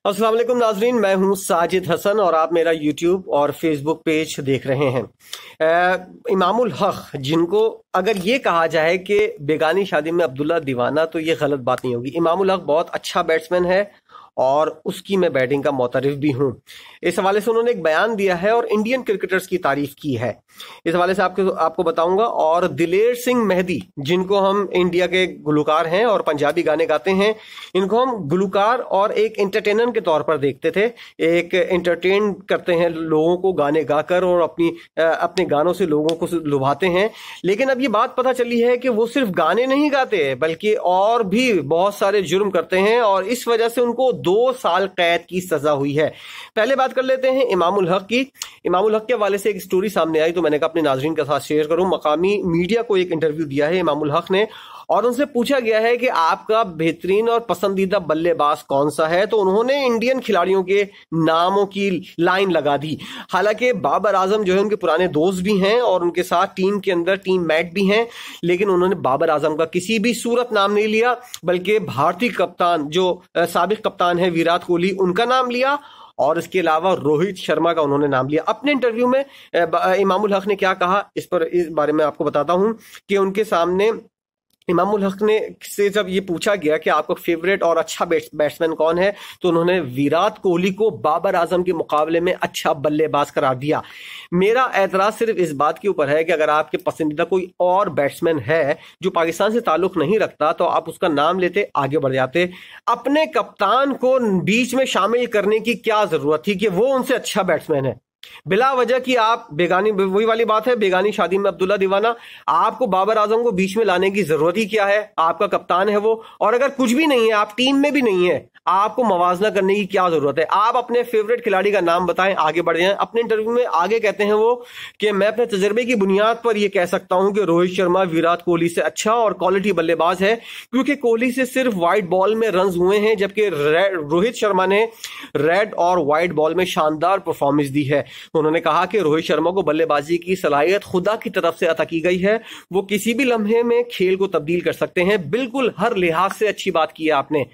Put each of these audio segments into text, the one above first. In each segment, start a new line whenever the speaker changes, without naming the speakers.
अस्सलाम वालेकुम नाजरीन, मैं हूं साजिद हसन और आप मेरा यूट्यूब और फेसबुक पेज देख रहे हैं। इमामुल हक, जिनको अगर ये कहा जाए कि बेगानी शादी में अब्दुल्ला दीवाना, तो ये गलत बात नहीं होगी। इमामुल हक बहुत अच्छा बैट्समैन है और उसकी मैं बैटिंग का मोतरफ भी हूं। इस हवाले से उन्होंने एक बयान दिया है और इंडियन क्रिकेटर्स की तारीफ की है। इस हवाले से आपको बताऊंगा। और दिलेर सिंह मेहदी, जिनको हम इंडिया के गुलकार हैं और पंजाबी गाने गाते हैं, इनको हम गुलकार और एक एंटरटेनर के तौर पर देखते थे। एक एंटरटेन करते हैं लोगों को गाने गाकर और अपने गानों से लोगों को लुभाते हैं। लेकिन अब ये बात पता चली है कि वो सिर्फ गाने नहीं गाते बल्कि और भी बहुत सारे जुर्म करते हैं और इस वजह से उनको 2 साल कैद की सजा हुई है। पहले बात कर लेते हैं इमामुल हक की। इमामुल हक के हवाले से एक स्टोरी सामने आई तो मैंने कहा अपने नाजरीन के साथ शेयर करूं। मकामी मीडिया को एक इंटरव्यू दिया है इमामुल हक ने और उनसे पूछा गया है कि आपका बेहतरीन और पसंदीदा बल्लेबाज कौन सा है, तो उन्होंने इंडियन खिलाड़ियों के नामों की लाइन लगा दी। हालांकि बाबर आजम जो है उनके पुराने दोस्त भी हैं और उनके साथ टीम के अंदर टीम मेट भी हैं, लेकिन उन्होंने बाबर आजम का किसी भी सूरत नाम नहीं लिया, बल्कि भारतीय कप्तान जो साबिक कप्तान है विराट कोहली, उनका नाम लिया और इसके अलावा रोहित शर्मा का उन्होंने नाम लिया। अपने इंटरव्यू में इमामुल हक ने क्या कहा इस बारे में आपको बताता हूं कि उनके सामने इमामुल हक ने से जब ये पूछा गया कि आपका फेवरेट और अच्छा बैट्समैन कौन है, तो उन्होंने विराट कोहली को बाबर आजम के मुकाबले में अच्छा बल्लेबाज करार दिया। मेरा एतराज सिर्फ इस बात के ऊपर है कि अगर आपके पसंदीदा कोई और बैट्समैन है जो पाकिस्तान से ताल्लुक नहीं रखता तो आप उसका नाम लेते, आगे बढ़ जाते। अपने कप्तान को बीच में शामिल करने की क्या जरूरत थी कि वो उनसे अच्छा बैट्समैन है? बिला वजह कि आप बेगानी, वही वाली बात है, बेगानी शादी में अब्दुल्ला दीवाना। आपको बाबर आजम को बीच में लाने की जरूरत ही क्या है? आपका कप्तान है वो, और अगर कुछ भी नहीं है, आप टीम में भी नहीं है, आपको मवाजना करने की क्या जरूरत है? आप अपने फेवरेट खिलाड़ी का नाम बताएं, आगे बढ़ जाएं। अपने इंटरव्यू में आगे कहते हैं वो कि मैं अपने तजर्बे की बुनियाद पर यह कह सकता हूं कि रोहित शर्मा विराट कोहली से अच्छा और क्वालिटी बल्लेबाज है, क्योंकि कोहली से सिर्फ व्हाइट बॉल में रन हुए हैं, जबकि रोहित शर्मा ने रेड और व्हाइट बॉल में शानदार परफॉर्मेंस दी है। उन्होंने कहा कि रोहित शर्मा को बल्लेबाजी की सलाहियत खुदा की तरफ से अता की गई है, वो किसी भी लम्हे में खेल को तब्दील कर सकते हैं। बिल्कुल हर लिहाज से अच्छी बात की है आपने।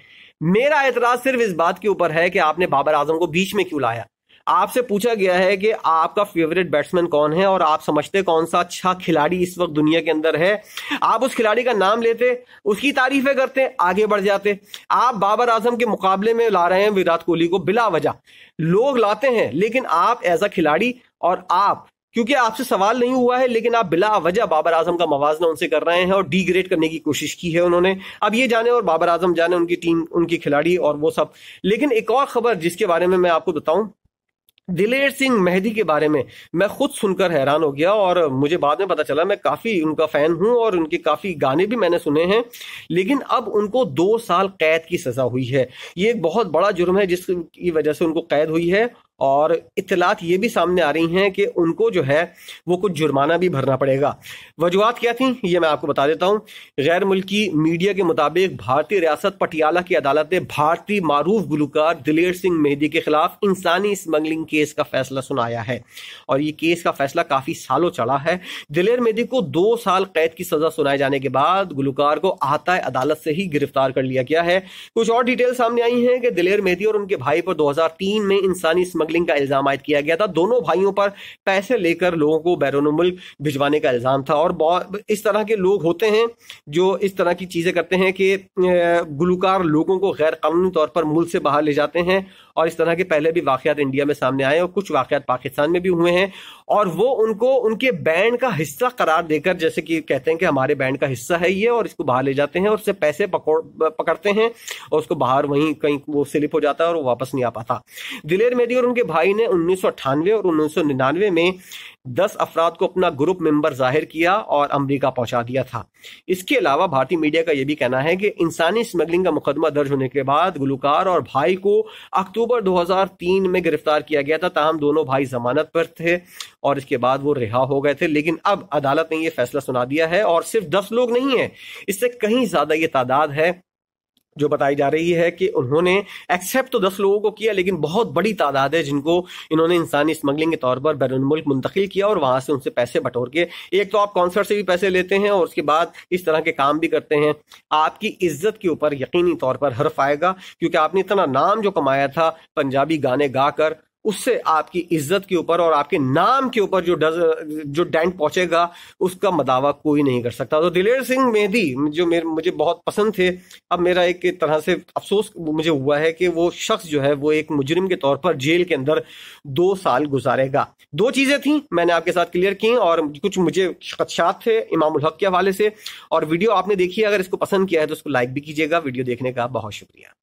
मेरा एतराज सिर्फ इस बात के ऊपर है कि आपने बाबर आजम को बीच में क्यों लाया? आपसे पूछा गया है कि आपका फेवरेट बैट्समैन कौन है और आप समझते कौन सा अच्छा खिलाड़ी इस वक्त दुनिया के अंदर है। आप उस खिलाड़ी का नाम लेते, उसकी तारीफें करते, आगे बढ़ जाते। आप बाबर आजम के मुकाबले में ला रहे हैं विराट कोहली को बिला वजह। लोग लाते हैं, लेकिन आप एज अ खिलाड़ी और आप, क्योंकि आपसे सवाल नहीं हुआ है, लेकिन आप बिला वजह बाबर आजम का मवाजना उनसे कर रहे हैं और डिग्रेड करने की कोशिश की है उन्होंने। अब ये जाने और बाबर आजम जाने, उनकी टीम, उनकी खिलाड़ी और वो सब। लेकिन एक और खबर जिसके बारे में मैं आपको बताऊं, दिलेर सिंह मेहदी के बारे में मैं खुद सुनकर हैरान हो गया और मुझे बाद में पता चला, मैं काफी उनका फैन हूं और उनके काफी गाने भी मैंने सुने हैं, लेकिन अब उनको 2 साल कैद की सजा हुई है। ये एक बहुत बड़ा जुर्म है जिसकी वजह से उनको कैद हुई है और इत्तलात ये भी सामने आ रही हैं कि उनको जो है वो कुछ जुर्माना भी भरना पड़ेगा। वजूहात क्या थी ये मैं आपको बता देता हूं। गैर मुल्की मीडिया के मुताबिक भारतीय रियासत पटियाला की अदालत ने भारतीय मारूफ गुलकार दिलेर सिंह मेहदी के खिलाफ इंसानी स्मगलिंग केस का फैसला सुनाया है और ये केस का फैसला काफी सालों चला है। दिलेर मेहदी को 2 साल कैद की सजा सुनाए जाने के बाद गुलकार को आताए अदालत से ही गिरफ्तार कर लिया गया है। कुछ और डिटेल सामने आई हैं कि दिलेर मेहदी और उनके भाई पर 2003 में इंसानी स्मगलिंग का इल्जाम आयद किया गया था। दोनों भाइयों पर पैसे लेकर लोगों को बैरून मुल्क भिजवाने का इल्जाम था और इस तरह के लोग होते हैं जो इस तरह की चीजें करते हैं कि गुलकार लोगों को गैर कानूनी तौर पर मुल्क से बाहर ले जाते हैं और इस तरह के पहले भी वाकयात इंडिया में सामने आए और कुछ वाकयात पाकिस्तान में भी हुए हैं और वो उनको उनके बैंड का हिस्सा करार देकर, जैसे कि कहते हैं कि हमारे बैंड का हिस्सा है ये, और इसको बाहर ले जाते हैं और उससे पैसे पकड़ते हैं और उसको बाहर वहीं कहीं वो स्लिप हो जाता है और वो वापस नहीं आ पाता। दिलेर मेहदी और उनके भाई ने 1998 और 1999 में 10 अफराद को अपना ग्रुप मेंबर जाहिर किया और अमेरिका पहुंचा दिया था। इसके अलावा भारतीय मीडिया का यह भी कहना है कि इंसानी स्मगलिंग का मुकदमा दर्ज होने के बाद गुलकार और भाई को अक्टूबर 2003 में गिरफ्तार किया गया था, ताहम दोनों भाई जमानत पर थे और इसके बाद वो रिहा हो गए थे। लेकिन अब अदालत ने यह फैसला सुना दिया है और सिर्फ 10 लोग नहीं है, इससे कहीं ज्यादा ये तादाद है जो बताई जा रही है कि उन्होंने एक्सेप्ट तो 10 लोगों को किया, लेकिन बहुत बड़ी तादाद है जिनको इन्होंने इंसानी स्मगलिंग के तौर पर बैरून मुल्क मुंतकिल किया और वहां से उनसे पैसे बटोर के, एक तो आप कॉन्सर्ट से भी पैसे लेते हैं और उसके बाद इस तरह के काम भी करते हैं। आपकी इज्जत के ऊपर यकीनी तौर पर हर्फ आएगा, क्योंकि आपने इतना नाम जो कमाया था पंजाबी गाने गाकर, उससे आपकी इज्जत के ऊपर और आपके नाम के ऊपर जो डेंट पहुंचेगा उसका मदावा कोई नहीं कर सकता। तो दिलेर सिंह मेहदी जो मुझे बहुत पसंद थे, अब मेरा एक तरह से अफसोस मुझे हुआ है कि वो शख्स जो है वो एक मुजरिम के तौर पर जेल के अंदर 2 साल गुजारेगा। 2 चीजें थी मैंने आपके साथ क्लियर की और कुछ मुझे खदशात थे इमामुल हक के हवाले से। और वीडियो आपने देखी, अगर इसको पसंद किया है तो उसको लाइक भी कीजिएगा। वीडियो देखने का बहुत शुक्रिया।